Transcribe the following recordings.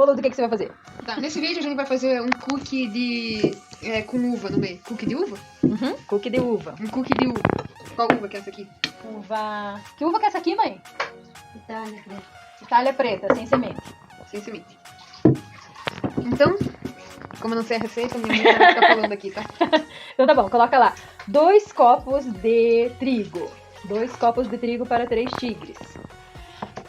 bolo do que você vai fazer? Tá, nesse vídeo a gente vai fazer um cookie de... com uva no meio. Cookie de uva? Uhum, cookie de uva. Um cookie de uva. Qual uva que é essa aqui? Uva... Que uva que é essa aqui, mãe? Itália preta. Itália preta, sem semente. Sem semente. Então, como eu não sei a receita, minha mãe vai ficar falando aqui, tá? Então tá bom, coloca lá. 2 copos de trigo. 2 copos de trigo para 3 tigres.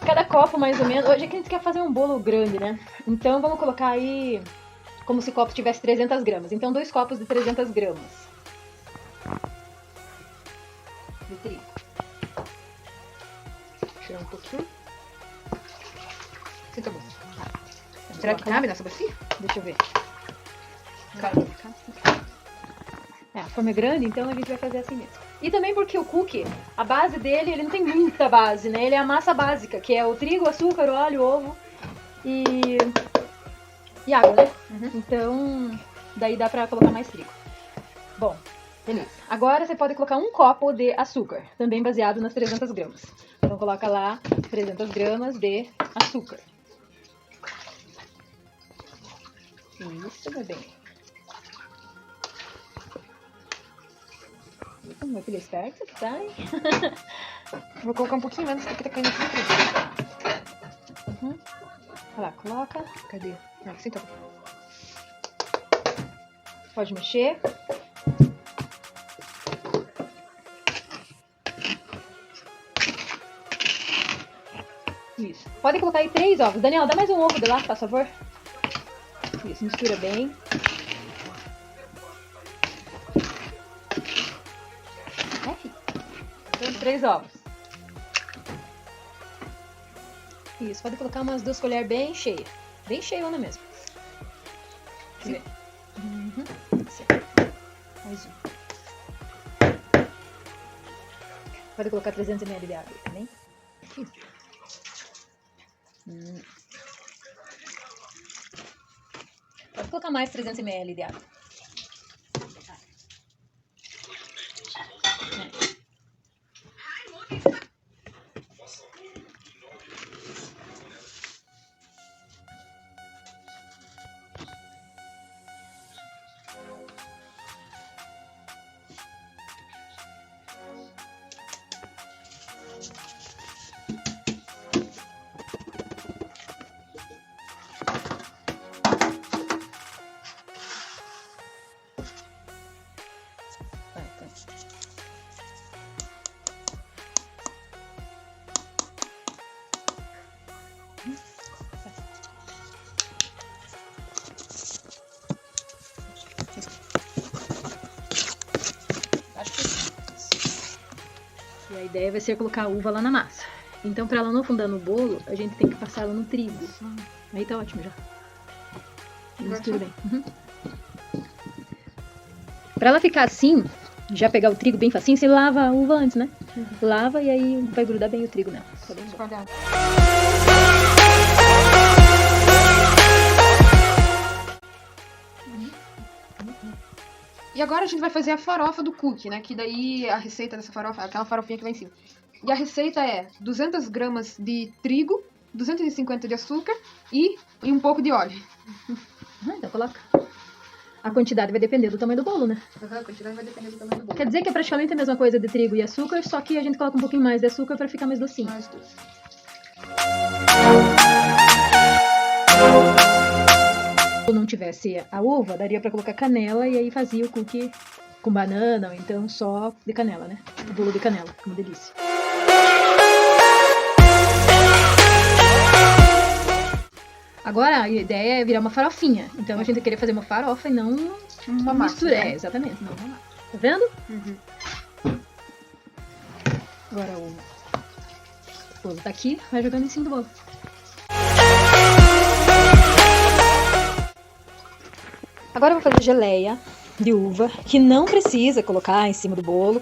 Cada copo, mais ou menos... Hoje aqui a gente quer fazer um bolo grande, né? Então vamos colocar aí... Como se o copo tivesse 300 gramas. Então 2 copos de 300 gramas. De trigo. Tirar um pouquinho. Sim, tá bom. Será que cabe nessa bacia? Deixa eu ver. Cabe. A forma é grande, então a gente vai fazer assim mesmo. E também porque o cookie, a base dele, ele não tem muita base, né? Ele é a massa básica, que é o trigo, açúcar, óleo, ovo e água, né? Uhum. Então, daí dá pra colocar mais trigo. Bom, beleza. Agora você pode colocar 1 copo de açúcar, também baseado nas 300 gramas. Então coloca lá 300 gramas de açúcar. Isso, meu bem. Meu filho esperto, tá? Hein? Vou colocar um pouquinho menos, porque tá caindo aqui. Uhum. Olha lá, coloca. Cadê? Ah, assim tá bom. Pode mexer. Isso. Pode colocar aí 3 ovos. Daniel, dá mais um ovo de lá, por favor. Isso, mistura bem. Então, 3 ovos. Isso, pode colocar umas 2 colheres bem cheias. Bem cheiona mesmo. Deixa eu ver. Uhum. Mais um. Pode colocar 300 ml de água também. Pode colocar mais 300 ml de água. E a ideia vai ser colocar a uva lá na massa. Então, para ela não afundar no bolo, a gente tem que passar ela no trigo. Aí tá ótimo já. Mistura bem. Uhum. Pra ela ficar assim, já pegar o trigo bem facinho, você lava a uva antes, né? Uhum. Lava e aí vai grudar bem o trigo nela. Tá bem bom. E agora a gente vai fazer a farofa do cookie, né? Que daí a receita dessa farofa, aquela farofinha que vai em cima. E a receita é 200 gramas de trigo, 250 de açúcar e um pouco de óleo. Então coloca. A quantidade vai depender do tamanho do bolo, né? A quantidade vai depender do tamanho do bolo. Quer dizer que é praticamente a mesma coisa de trigo e açúcar, só que a gente coloca um pouquinho mais de açúcar pra ficar mais docinho. Mais doce. Se não tivesse a uva, daria pra colocar canela e aí fazia o cookie com banana, ou então só de canela, né? O bolo de canela, uma delícia. Agora a ideia é virar uma farofinha. Então a gente queria fazer uma farofa e não Uma massa, mistura. né? É, exatamente, não uma massa. Tá vendo? Uhum. Agora o bolo tá aqui, vai jogando em cima do bolo. Agora eu vou fazer geleia de uva, que não precisa colocar em cima do bolo,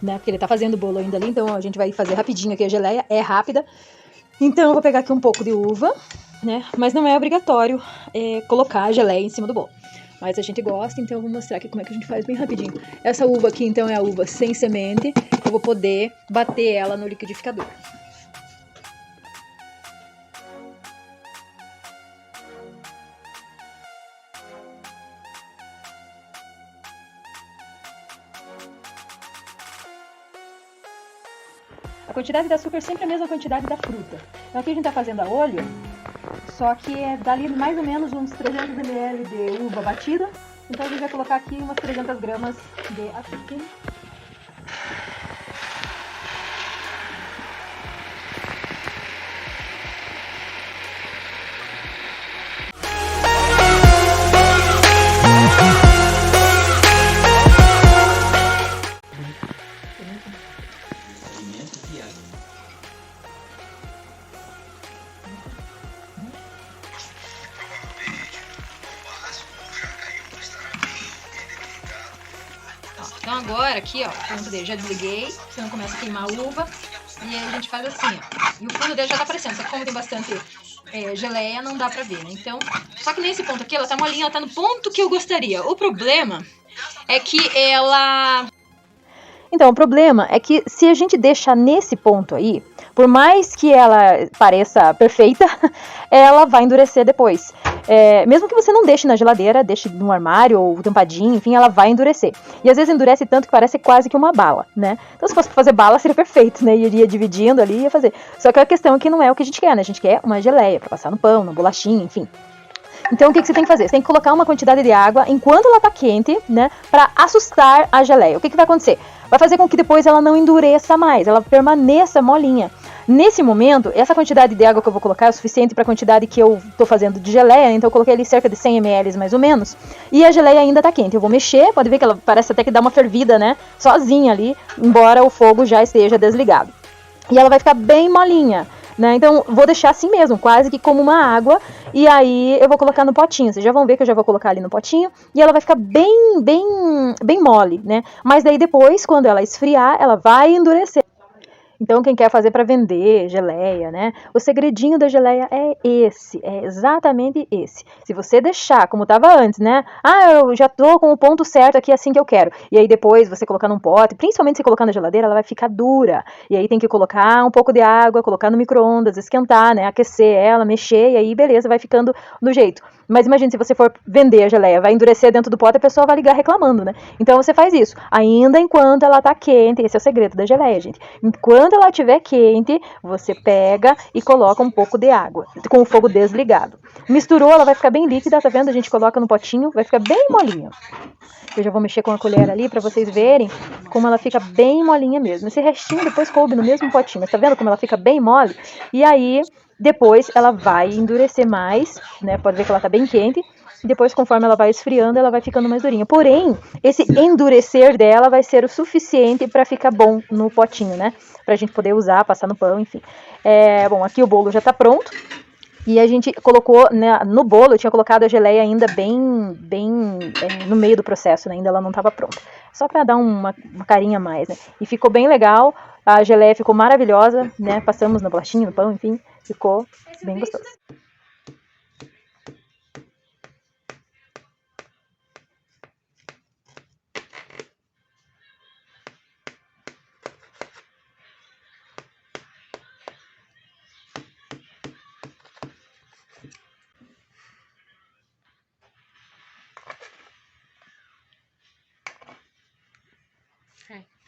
né? Porque ele tá fazendo o bolo ainda ali, então a gente vai fazer rapidinho aqui a geleia, é rápida. Então eu vou pegar aqui um pouco de uva, né? Mas não é obrigatório colocar a geleia em cima do bolo. Mas a gente gosta, então eu vou mostrar aqui como é que a gente faz bem rapidinho. Essa uva aqui, então, é a uva sem semente. Eu vou poder bater ela no liquidificador. A quantidade de açúcar sempre é a mesma quantidade da fruta. Então aqui a gente está fazendo a olho, só que é dali mais ou menos uns 300 ml de uva batida. Então a gente vai colocar aqui umas 300 gramas de açúcar. Então agora aqui, ó, o ponto dele já desliguei, senão começa a queimar a uva. E aí a gente faz assim, ó. E o fundo dele já tá aparecendo, só que como tem bastante geleia, não dá pra ver, né? Então, só que nesse ponto aqui, ela tá molinha, ela tá no ponto que eu gostaria. O problema é que ela... Então, o problema é que se a gente deixar nesse ponto aí, por mais que ela pareça perfeita, ela vai endurecer depois. Mesmo que você não deixe na geladeira, deixe no armário ou tampadinho, enfim, ela vai endurecer. E às vezes endurece tanto que parece quase que uma bala, né? Então, se fosse fazer bala, seria perfeito, né? Iria dividindo ali e ia fazer. Só que a questão é que não é o que a gente quer, né? A gente quer uma geleia para passar no pão, na bolachinha, enfim. Então, o que você tem que fazer? Você tem que colocar uma quantidade de água enquanto ela tá quente, né? Pra assustar a geleia. O que vai acontecer? Vai fazer com que depois ela não endureça mais, ela permaneça molinha. Nesse momento, essa quantidade de água que eu vou colocar é o suficiente para a quantidade que eu tô fazendo de geleia, então eu coloquei ali cerca de 100 ml mais ou menos, e a geleia ainda tá quente. Eu vou mexer, pode ver que ela parece até que dá uma fervida, né? Sozinha ali, embora o fogo já esteja desligado. E ela vai ficar bem molinha, né? Então vou deixar assim mesmo, quase que como uma água. E aí eu vou colocar no potinho. Vocês já vão ver que eu já vou colocar ali no potinho. E ela vai ficar bem mole, né? Mas daí depois, quando ela esfriar, ela vai endurecer. Então, quem quer fazer para vender geleia, né? O segredinho da geleia é esse, é exatamente esse. Se você deixar como estava antes, né? Ah, eu já tô com o ponto certo aqui, assim que eu quero. E aí depois você colocar num pote, principalmente se colocar na geladeira, ela vai ficar dura. E aí tem que colocar um pouco de água, colocar no micro-ondas, esquentar, né? Aquecer ela, mexer, e aí beleza, vai ficando do jeito. Mas imagine se você for vender a geleia, vai endurecer dentro do pote, a pessoa vai ligar reclamando, né? Então você faz isso, ainda enquanto ela tá quente. Esse é o segredo da geleia, gente. Enquanto ela estiver quente, você pega e coloca um pouco de água, com o fogo desligado. Misturou, ela vai ficar bem líquida, tá vendo? A gente coloca no potinho, vai ficar bem molinha. Eu já vou mexer com a colher ali para vocês verem como ela fica bem molinha mesmo. Esse restinho depois coube no mesmo potinho, mas tá vendo como ela fica bem mole? E aí, depois ela vai endurecer mais, né? Pode ver que ela tá bem quente. E depois, conforme ela vai esfriando, ela vai ficando mais durinha. Porém, esse endurecer dela vai ser o suficiente para ficar bom no potinho, né? Pra gente poder usar, passar no pão, enfim. Bom, aqui o bolo já tá pronto. E a gente colocou, né, no bolo, eu tinha colocado a geleia ainda bem no meio do processo, né, ainda ela não estava pronta. Só para dar uma carinha a mais, né. E ficou bem legal, a geleia ficou maravilhosa, né, passamos na bolachinha, no pão, enfim, ficou bem gostoso. É.